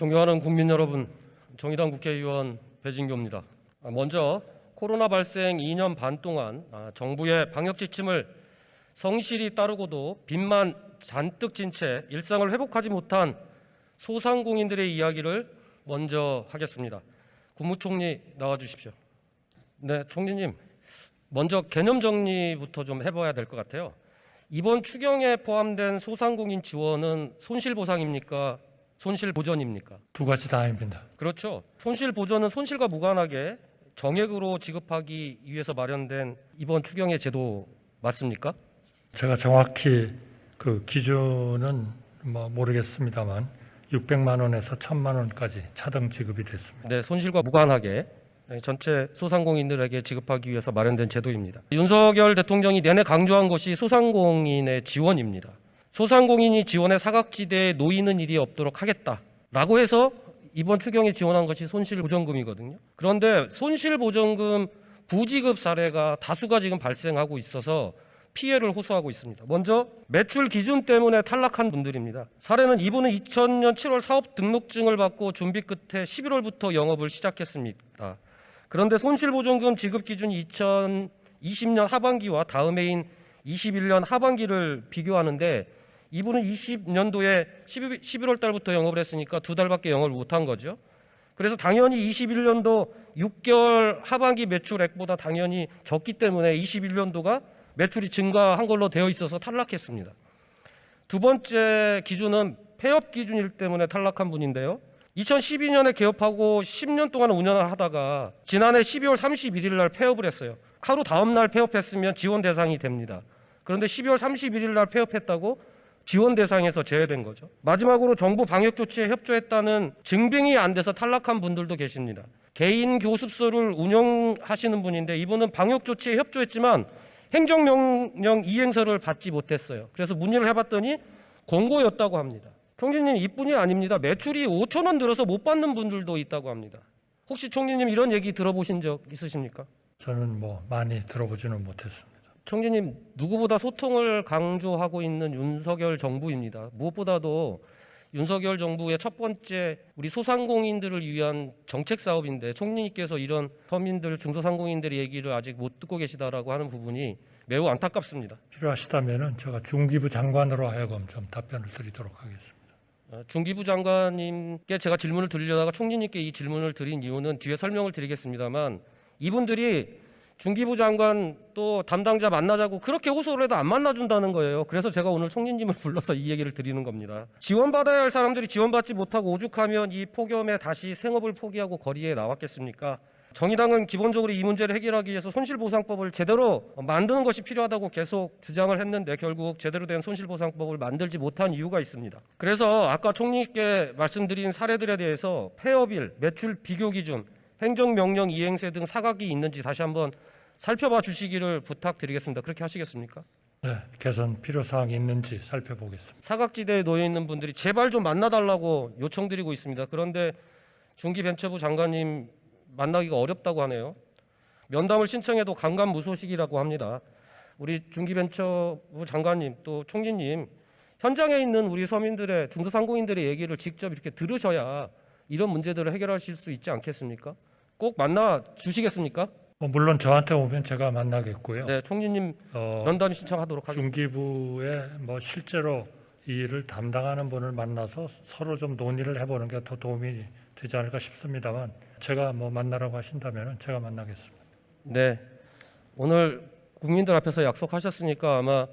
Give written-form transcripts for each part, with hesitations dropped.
존경하는 국민 여러분, 정의당 국회의원 배진교입니다. 먼저 코로나 발생 2년 반 동안 정부의 방역 지침을 성실히 따르고도 빚만 잔뜩 진 채 일상을 회복하지 못한 소상공인들의 이야기를 먼저 하겠습니다. 국무총리 나와주십시오. 네, 총리님, 먼저 개념 정리부터 좀 해봐야 될 것 같아요. 이번 추경에 포함된 소상공인 지원은 손실보상입니까? 손실보전입니까? 두 가지 다입니다. 그렇죠. 손실보전은 손실과 무관하게 정액으로 지급하기 위해서 마련된 이번 추경의 제도 맞습니까? 제가 정확히 그 기준은 모르겠습니다만 600만 원에서 1000만 원까지 차등 지급이 됐습니다. 네, 손실과 무관하게 전체 소상공인들에게 지급하기 위해서 마련된 제도입니다. 윤석열 대통령이 내내 강조한 것이 소상공인의 지원입니다. 소상공인이 지원의 사각지대에 놓이는 일이 없도록 하겠다라고 해서 이번 추경에 지원한 것이 손실보전금이거든요. 그런데 손실보전금 부지급 사례가 다수가 지금 발생하고 있어서 피해를 호소하고 있습니다. 먼저 매출 기준 때문에 탈락한 분들입니다. 사례는 이분은 2000년 7월 사업 등록증을 받고 준비 끝에 11월부터 영업을 시작했습니다. 그런데 손실보전금 지급 기준이 2020년 하반기와 다음 해인 21년 하반기를 비교하는데 이분은 20년도에 11월 달부터 영업을 했으니까 2달밖에 영업을 못한 거죠. 그래서 당연히 21년도 6개월 하반기 매출액보다 당연히 적기 때문에 21년도가 매출이 증가한 걸로 되어 있어서 탈락했습니다. 두 번째 기준은 폐업 기준일 때문에 탈락한 분인데요. 2012년에 개업하고 10년 동안 운영을 하다가 지난해 12월 31일 날 폐업을 했어요. 하루 다음 날 폐업했으면 지원 대상이 됩니다. 그런데 12월 31일 날 폐업했다고 지원 대상에서 제외된 거죠. 마지막으로 정부 방역 조치에 협조했다는 증빙이 안 돼서 탈락한 분들도 계십니다. 개인 교습소를 운영하시는 분인데 이분은 방역 조치에 협조했지만 행정명령 이행서를 받지 못했어요. 그래서 문의를 해봤더니 공고였다고 합니다. 총리님, 이뿐이 아닙니다. 매출이 5천 원 늘어서 못 받는 분들도 있다고 합니다. 혹시 총리님 이런 얘기 들어보신 적 있으십니까? 저는 많이 들어보지는 못했습니다. 총리님, 누구보다 소통을 강조하고 있는 윤석열 정부입니다. 무엇보다도 윤석열 정부의 첫 번째 우리 소상공인들을 위한 정책 사업인데 총리님께서 이런 서민들, 중소상공인들의 얘기를 아직 못 듣고 계시다라고 하는 부분이 매우 안타깝습니다. 필요하시다면은 제가 중기부 장관으로 하여금 좀 답변을 드리도록 하겠습니다. 중기부 장관님께 제가 질문을 드리려다가 총리님께 이 질문을 드린 이유는 뒤에 설명을 드리겠습니다만 이분들이 중기부 장관 또 담당자 만나자고 그렇게 호소를 해도 안 만나준다는 거예요. 그래서 제가 오늘 총리님을 불러서 이 얘기를 드리는 겁니다. 지원받아야 할 사람들이 지원받지 못하고 오죽하면 이 폭염에 다시 생업을 포기하고 거리에 나왔겠습니까? 정의당은 기본적으로 이 문제를 해결하기 위해서 손실보상법을 제대로 만드는 것이 필요하다고 계속 주장을 했는데 결국 제대로 된 손실보상법을 만들지 못한 이유가 있습니다. 그래서 아까 총리께 말씀드린 사례들에 대해서 폐업일, 매출 비교 기준, 행정명령 이행세 등 사각이 있는지 다시 한번 살펴봐 주시기를 부탁드리겠습니다. 그렇게 하시겠습니까? 네, 개선 필요사항이 있는지 살펴보겠습니다. 사각지대에 놓여 있는 분들이 제발 좀 만나달라고 요청드리고 있습니다. 그런데 중기벤처부 장관님 만나기가 어렵다고 하네요. 면담을 신청해도 감감무소식이라고 합니다. 우리 중기벤처부 장관님 또 총리님 현장에 있는 우리 서민들의 중소상공인들의 얘기를 직접 이렇게 들으셔야 이런 문제들을 해결하실 수 있지 않겠습니까? 꼭 만나 주시겠습니까? 물론 저한테 오면 제가 만나겠고요. 네, 총리님 면담 신청하도록 하겠습니다. 중기부에 실제로 이 일을 담당하는 분을 만나서 서로 좀 논의를 해보는 게 더 도움이 되지 않을까 싶습니다만 제가 만나라고 하신다면 제가 만나겠습니다. 네, 오늘 국민들 앞에서 약속하셨으니까 아마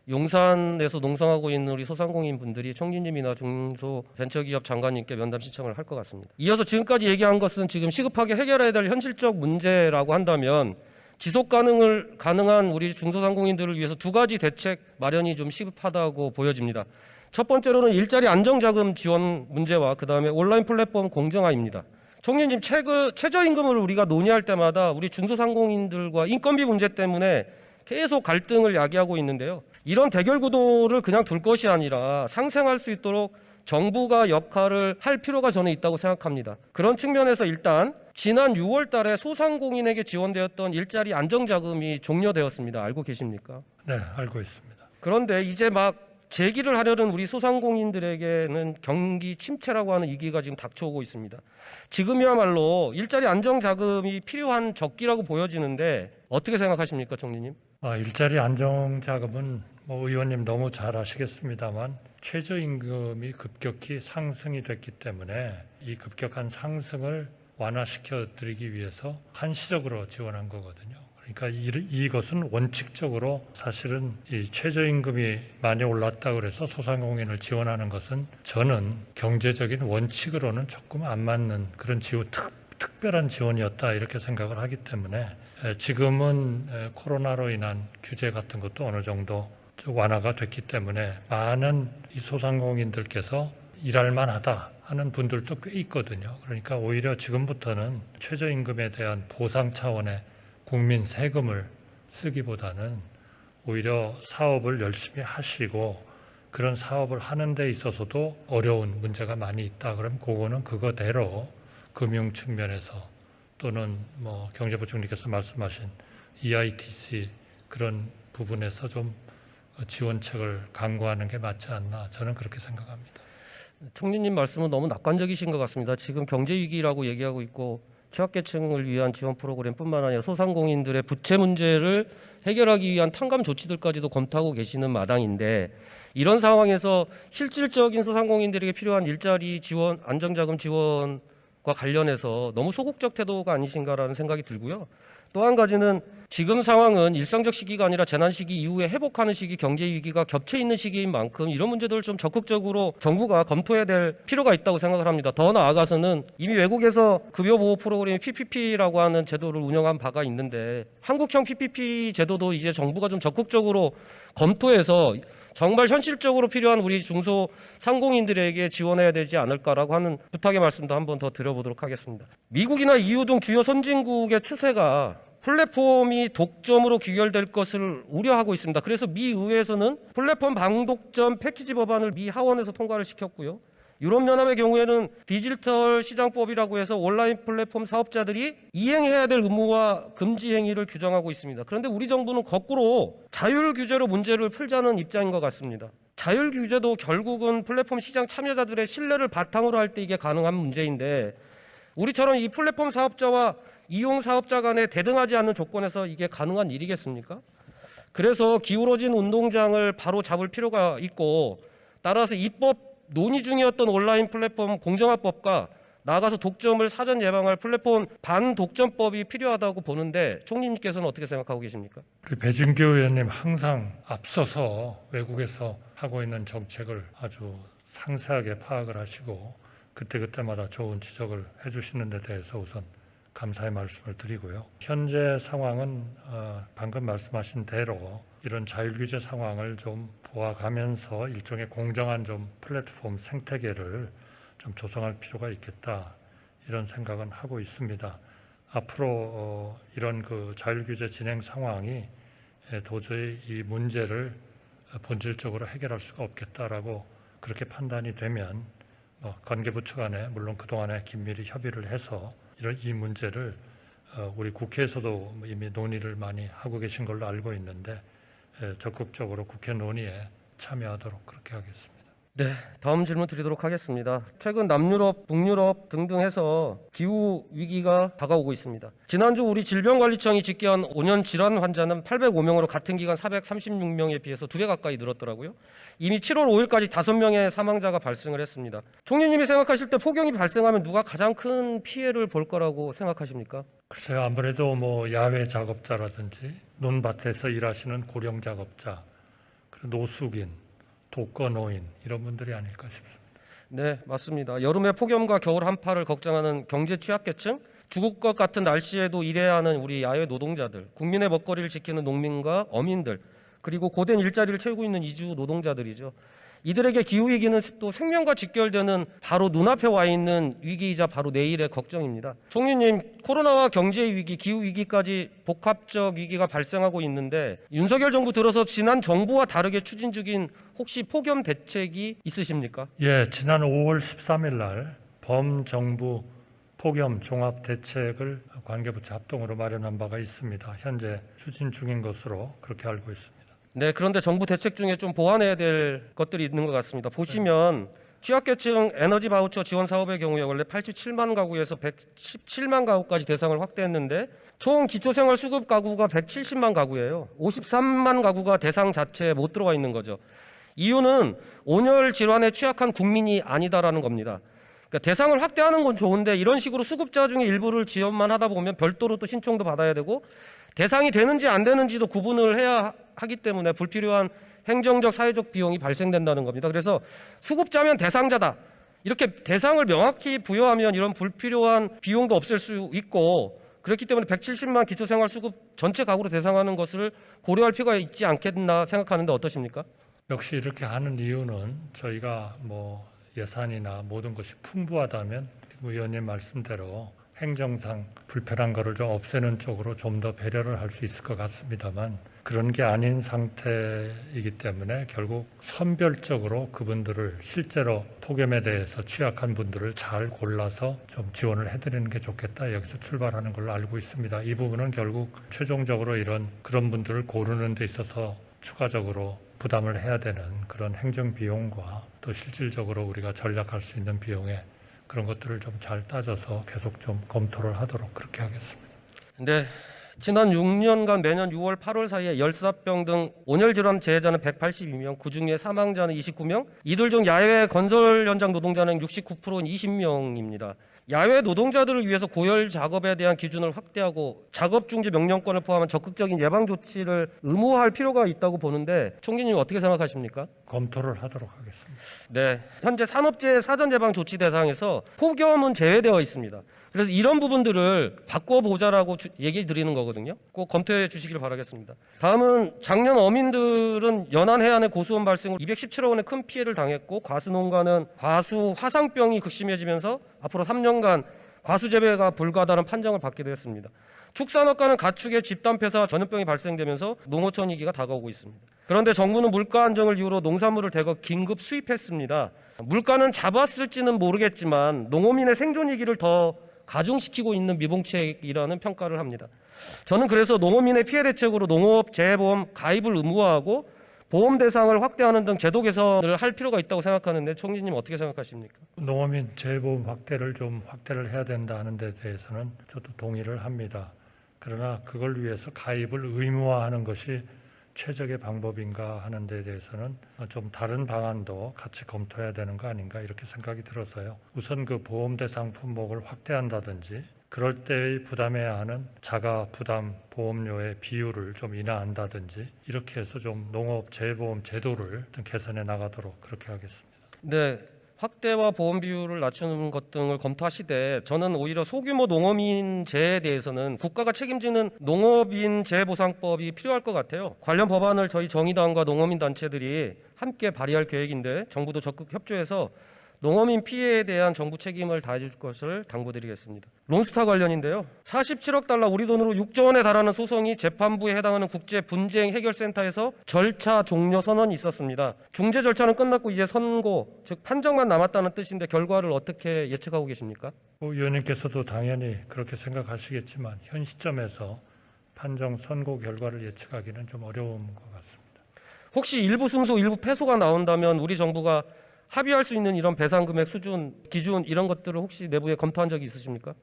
용산에서 농성하고 있는 우리 소상공인 분들이 총리님이나 중소벤처기업 장관님께 면담 신청을 할 것 같습니다. 이어서 지금까지 얘기한 것은 지금 시급하게 해결해야 될 현실적 문제라고 한다면 지속 가능한 우리 중소상공인들을 위해서 두 가지 대책 마련이 좀 시급하다고 보여집니다. 첫 번째로는 일자리 안정자금 지원 문제와 그다음에 온라인 플랫폼 공정화입니다. 총리님, 최저임금을 우리가 논의할 때마다 우리 중소상공인들과 인건비 문제 때문에 계속 갈등을 야기하고 있는데요. 이런 대결 구도를 그냥 둘 것이 아니라 상생할 수 있도록 정부가 역할을 할 필요가 저는 있다고 생각합니다. 그런 측면에서 일단 지난 6월 달에 소상공인에게 지원되었던 일자리 안정자금이 종료되었습니다. 알고 계십니까? 네, 알고 있습니다. 그런데 이제 막 재기를 하려는 우리 소상공인들에게는 경기 침체라고 하는 위기가 지금 닥쳐오고 있습니다. 지금이야말로 일자리 안정 자금이 필요한 적기라고 보여지는데 어떻게 생각하십니까, 총리님? 일자리 안정 자금은 뭐 의원님 너무 잘 아시겠습니다만 최저임금이 급격히 상승이 됐기 때문에 이 급격한 상승을 완화시켜 드리기 위해서 한시적으로 지원한 거거든요. 그러니까 이것은 원칙적으로 사실은 이 최저임금이 많이 올랐다 그래서 소상공인을 지원하는 것은 저는 경제적인 원칙으로는 조금 안 맞는 그런 특별한 지원이었다 이렇게 생각을 하기 때문에 지금은 코로나로 인한 규제 같은 것도 어느 정도 완화가 됐기 때문에 많은 이 소상공인들께서 일할 만하다 하는 분들도 꽤 있거든요. 그러니까 오히려 지금부터는 최저임금에 대한 보상 차원의 국민 세금을 쓰기보다는 오히려 사업을 열심히 하시고 그런 사업을 하는 데 있어서도 어려운 문제가 많이 있다. 그럼 그거는 그거대로 금융 측면에서 또는 뭐 경제부총리께서 말씀하신 EITC 그런 부분에서 좀 지원책을 강구하는 게 맞지 않나 저는 그렇게 생각합니다. 총리님 말씀은 너무 낙관적이신 것 같습니다. 지금 경제 위기라고 얘기하고 있고 취약계층을 위한 지원 프로그램뿐만 아니라 소상공인들의 부채 문제를 해결하기 위한 탕감 조치들까지도 검토하고 계시는 마당인데 이런 상황에서 실질적인 소상공인들에게 필요한 일자리 지원, 안정자금 지원과 관련해서 너무 소극적 태도가 아니신가라는 생각이 들고요. 또 한 가지는 지금 상황은 일상적 시기가 아니라 재난 시기 이후에 회복하는 시기, 경제 위기가 겹쳐 있는 시기인 만큼 이런 문제들을 좀 적극적으로 정부가 검토해야 될 필요가 있다고 생각을 합니다. 더 나아가서는 이미 외국에서 급여보호 프로그램 PPP라고 하는 제도를 운영한 바가 있는데 한국형 PPP 제도도 이제 정부가 좀 적극적으로 검토해서 정말 현실적으로 필요한 우리 중소상공인들에게 지원해야 되지 않을까라고 하는 부탁의 말씀도 한번 더 드려보도록 하겠습니다. 미국이나 EU 등 주요 선진국의 추세가 플랫폼이 독점으로 귀결될 것을 우려하고 있습니다. 그래서 미 의회에서는 플랫폼 방독점 패키지 법안을 미 하원에서 통과를 시켰고요. 유럽연합의 경우에는 디지털 시장법이라고 해서 온라인 플랫폼 사업자들이 이행해야 될 의무와 금지 행위를 규정하고 있습니다. 그런데 우리 정부는 거꾸로 자율 규제로 문제를 풀자는 입장인 것 같습니다. 자율 규제도 결국은 플랫폼 시장 참여자들의 신뢰를 바탕으로 할 때 이게 가능한 문제인데 우리처럼 이 플랫폼 사업자와 이용 사업자 간에 대등하지 않는 조건에서 이게 가능한 일이겠습니까? 그래서 기울어진 운동장을 바로 잡을 필요가 있고 따라서 입법 논의 중이었던 온라인 플랫폼 공정화법과 나아가서 독점을 사전 예방할 플랫폼 반독점법이 필요하다고 보는데 총리님께서는 어떻게 생각하고 계십니까? 우리 배진교 의원님 항상 앞서서 외국에서 하고 있는 정책을 아주 상세하게 파악을 하시고 그때그때마다 좋은 지적을 해주시는 데 대해서 우선 감사의 말씀을 드리고요. 현재 상황은 방금 말씀하신 대로 이런 자율규제 상황을 좀 보아가면서 일종의 공정한 좀 플랫폼 생태계를 좀 조성할 필요가 있겠다 이런 생각은 하고 있습니다. 앞으로 이런 그 자율규제 진행 상황이 도저히 이 문제를 본질적으로 해결할 수가 없겠다라고 그렇게 판단이 되면 관계부처 간에 물론 그동안에 긴밀히 협의를 해서 이 문제를 우리 국회에서도 이미 논의를 많이 하고 계신 걸로 알고 있는데 적극적으로 국회 논의에 참여하도록 그렇게 하겠습니다. 네, 다음 질문 드리도록 하겠습니다. 최근 남유럽, 북유럽 등등 해서 기후 위기가 다가오고 있습니다. 지난주 우리 질병관리청이 집계한 5년 질환 환자는 805명으로 같은 기간 436명에 비해서 2배 가까이 늘었더라고요. 이미 7월 5일까지 5명의 사망자가 발생을 했습니다. 총리님이 생각하실 때 폭염이 발생하면 누가 가장 큰 피해를 볼 거라고 생각하십니까? 글쎄요, 아무래도 뭐 야외 작업자라든지 논밭에서 일하시는 고령 작업자, 그리고 노숙인, 독거노인 이런 분들이 아닐까 싶습니다. 네, 맞습니다. 여름의 폭염과 겨울 한파를 걱정하는 경제 취약계층, 죽을 것 같은 날씨에도 일해야 하는 우리 야외 노동자들, 국민의 먹거리를 지키는 농민과 어민들, 그리고 고된 일자리를 채우고 있는 이주 노동자들이죠. 이들에게 기후위기는 또 생명과 직결되는 바로 눈앞에 와 있는 위기이자 바로 내일의 걱정입니다. 총리님, 코로나와 경제 위기, 기후위기까지 복합적 위기가 발생하고 있는데 윤석열 정부 들어서 지난 정부와 다르게 추진 중인 혹시 폭염 대책이 있으십니까? 예, 지난 5월 13일 날 범정부 폭염 종합 대책을 관계부처 합동으로 마련한 바가 있습니다. 현재 추진 중인 것으로 그렇게 알고 있습니다. 네, 그런데 정부 대책 중에 좀 보완해야 될 것들이 있는 것 같습니다. 보시면 취약계층 에너지 바우처 지원 사업의 경우에 원래 87만 가구에서 117만 가구까지 대상을 확대했는데 총 기초생활수급 가구가 170만 가구예요. 53만 가구가 대상 자체에 못 들어가 있는 거죠. 이유는 온열 질환에 취약한 국민이 아니다라는 겁니다. 그러니까 대상을 확대하는 건 좋은데 이런 식으로 수급자 중에 일부를 지원만 하다 보면 별도로 또 신청도 받아야 되고 대상이 되는지 안 되는지도 구분을 해야 하기 때문에 불필요한 행정적 사회적 비용이 발생된다는 겁니다. 그래서 수급자면 대상자다. 이렇게 대상을 명확히 부여하면 이런 불필요한 비용도 없앨 수 있고 그렇기 때문에 170만 기초생활수급 전체 가구로 대상하는 것을 고려할 필요가 있지 않겠나 생각하는데 어떠십니까? 역시 이렇게 하는 이유는 저희가 뭐 예산이나 모든 것이 풍부하다면 의원님 말씀대로 행정상 불편한 거를 좀 없애는 쪽으로 좀 더 배려를 할 수 있을 것 같습니다만 그런 게 아닌 상태이기 때문에 결국 선별적으로 그분들을 실제로 폭염에 대해서 취약한 분들을 잘 골라서 좀 지원을 해드리는 게 좋겠다. 여기서 출발하는 걸로 알고 있습니다. 이 부분은 결국 최종적으로 그런 분들을 고르는 데 있어서 추가적으로 부담을 해야 되는 그런 행정 비용과 또 실질적으로 우리가 전략할 수 있는 비용에 그런 것들을 좀 잘 따져서 계속 좀 검토를 하도록 그렇게 하겠습니다. 네, 지난 6년간 매년 6월, 8월 사이에 열사병 등 온열질환 재해자는 182명, 그중에 사망자는 29명, 이들 중 야외 건설 현장 노동자는 69%인 20명입니다. 야외 노동자들을 위해서 고열 작업에 대한 기준을 확대하고 작업 중지 명령권을 포함한 적극적인 예방 조치를 의무화할 필요가 있다고 보는데 총리님 어떻게 생각하십니까? 검토를 하도록 하겠습니다. 네, 현재 산업재해 사전 예방 조치 대상에서 폭염은 제외되어 있습니다. 그래서 이런 부분들을 바꿔보자라고 얘기 드리는 거거든요. 꼭 검토해 주시길 바라겠습니다. 다음은 작년 어민들은 연안 해안의 고수온 발생으로 217억 원의 큰 피해를 당했고 과수농가는 과수 화상병이 극심해지면서 앞으로 3년간 과수 재배가 불가하다는 판정을 받기도 했습니다. 축산업가는 가축의 집단 폐사 전염병이 발생되면서 농어촌 위기가 다가오고 있습니다. 그런데 정부는 물가 안정을 이유로 농산물을 대거 긴급 수입했습니다. 물가는 잡았을지는 모르겠지만 농어민의 생존 위기를 더 가중시키고 있는 미봉책이라는 평가를 합니다. 저는 그래서 농어민의 피해 대책으로 농업재해보험 가입을 의무화하고 보험 대상을 확대하는 등 제도 개선을 할 필요가 있다고 생각하는데 총리님 어떻게 생각하십니까? 농어민 재보험 확대를 해야 된다는 데 대해서는 저도 동의를 합니다. 그러나 그걸 위해서 가입을 의무화하는 것이 최적의 방법인가 하는 데 대해서는 좀 다른 방안도 같이 검토해야 되는 거 아닌가 이렇게 생각이 들어서요. 우선 그 보험 대상 품목을 확대한다든지 그럴 때 부담해야 하는 자가 부담 보험료의 비율을 좀 인하한다든지 이렇게 해서 좀 농업 재보험 제도를 좀 개선해 나가도록 그렇게 하겠습니다. 네, 확대와 보험 비율을 낮추는 것 등을 검토하시되 저는 오히려 소규모 농어민 재해에 대해서는 국가가 책임지는 농어민 재해보상법이 필요할 것 같아요. 관련 법안을 저희 정의당과 농어민 단체들이 함께 발의할 계획인데 정부도 적극 협조해서 농어민 피해에 대한 정부 책임을 다해줄 것을 당부드리겠습니다. 론스타 관련인데요. 47억 달러 우리 돈으로 6조 원에 달하는 소송이 재판부에 해당하는 국제분쟁해결센터에서 절차 종료 선언이 있었습니다. 중재 절차는 끝났고 이제 선고, 즉 판정만 남았다는 뜻인데 결과를 어떻게 예측하고 계십니까? 의원님께서도 당연히 그렇게 생각하시겠지만 현 시점에서 판정 선고 결과를 예측하기는 좀 어려운 것 같습니다. 혹시 일부 승소, 일부 패소가 나온다면 우리 정부가 합의할 수 있는 이런 배상 금액 수준, 기준 이런 것들을 혹시 내부에 검토한 적이 있으십니까?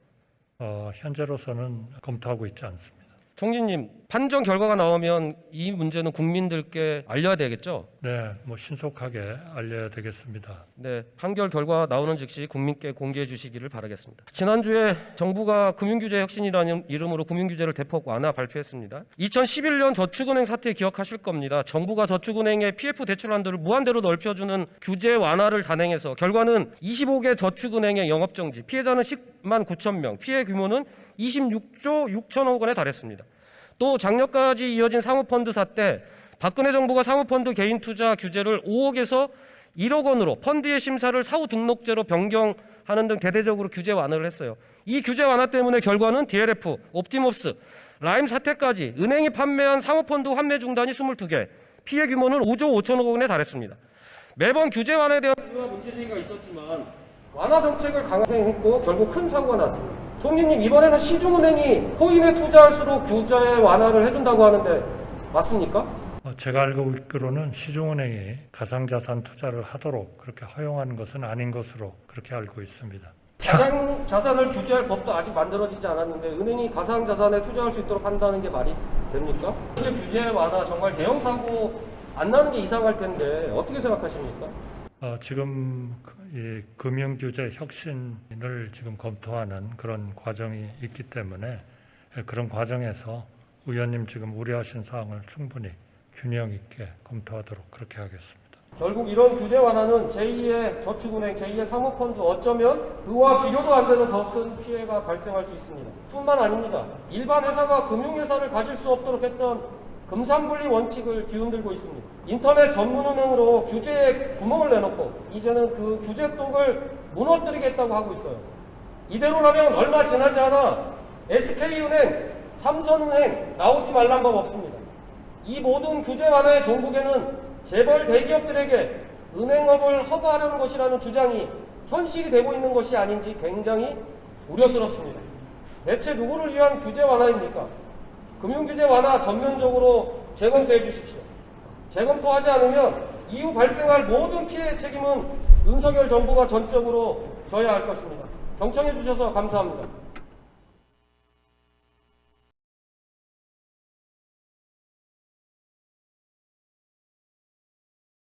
현재로서는 검토하고 있지 않습니다. 총리님, 판정 결과가 나오면 이 문제는 국민들께 알려야 되겠죠? 네, 신속하게 알려야 되겠습니다. 네, 판결 결과 나오는 즉시 국민께 공개해 주시기를 바라겠습니다. 지난주에 정부가 금융규제 혁신이라는 이름으로 금융규제를 대폭 완화 발표했습니다. 2011년 저축은행 사태 기억하실 겁니다. 정부가 저축은행의 PF 대출한도를 무한대로 넓혀주는 규제 완화를 단행해서 결과는 25개 저축은행의 영업정지, 피해자는 10만 9천 명, 피해 규모는 26조 6천억 원에 달했습니다. 또 작년까지 이어진 사모펀드 사태, 박근혜 정부가 사모펀드 개인 투자 규제를 5억에서 1억 원으로 펀드의 심사를 사후 등록제로 변경하는 등 대대적으로 규제 완화를 했어요. 이 규제 완화 때문에 결과는 DLF, 옵티머스, 라임 사태까지 은행이 판매한 사모펀드 환매 중단이 22개, 피해 규모는 5조 5천억 원에 달했습니다. 매번 규제 완화에 대한 문제제기가 있었지만 완화 정책을 강행했고 결국 큰 사고가 났습니다. 총리님, 이번에는 시중은행이 코인에 투자할수록 규제 완화를 해준다고 하는데 맞습니까? 제가 알고 있기로는 시중은행이 가상자산 투자를 하도록 그렇게 허용하는 것은 아닌 것으로 그렇게 알고 있습니다. 가상자산을 규제할 법도 아직 만들어지지 않았는데 은행이 가상자산에 투자할 수 있도록 한다는 게 말이 됩니까? 이게 규제 완화 정말 대형 사고 안 나는 게 이상할 텐데 어떻게 생각하십니까? 지금 이 금융규제 혁신을 지금 검토하는 그런 과정이 있기 때문에 그런 과정에서 의원님 지금 우려하신 사항을 충분히 균형 있게 검토하도록 그렇게 하겠습니다. 결국 이런 규제 완화는 제2의 저축은행, 제2의 사모펀드 어쩌면 그와 비교도 안 되는 더 큰 피해가 발생할 수 있습니다. 뿐만 아닙니다. 일반 회사가 금융회사를 가질 수 없도록 했던 금산분리 원칙을 뒤흔들고 있습니다. 인터넷 전문은행으로 규제에 구멍을 내놓고 이제는 그 규제독을 무너뜨리겠다고 하고 있어요. 이대로라면 얼마 지나지 않아 SK은행, 삼성은행 나오지 말란 법 없습니다. 이 모든 규제 완화의 종국에는 재벌 대기업들에게 은행업을 허가하려는 것이라는 주장이 현실이 되고 있는 것이 아닌지 굉장히 우려스럽습니다. 대체 누구를 위한 규제 완화입니까? 금융규제 완화 전면적으로 재검토해 주십시오. 재검토하지 않으면 이후 발생할 모든 피해의 책임은 윤석열 정부가 전적으로 져야 할 것입니다. 경청해 주셔서 감사합니다.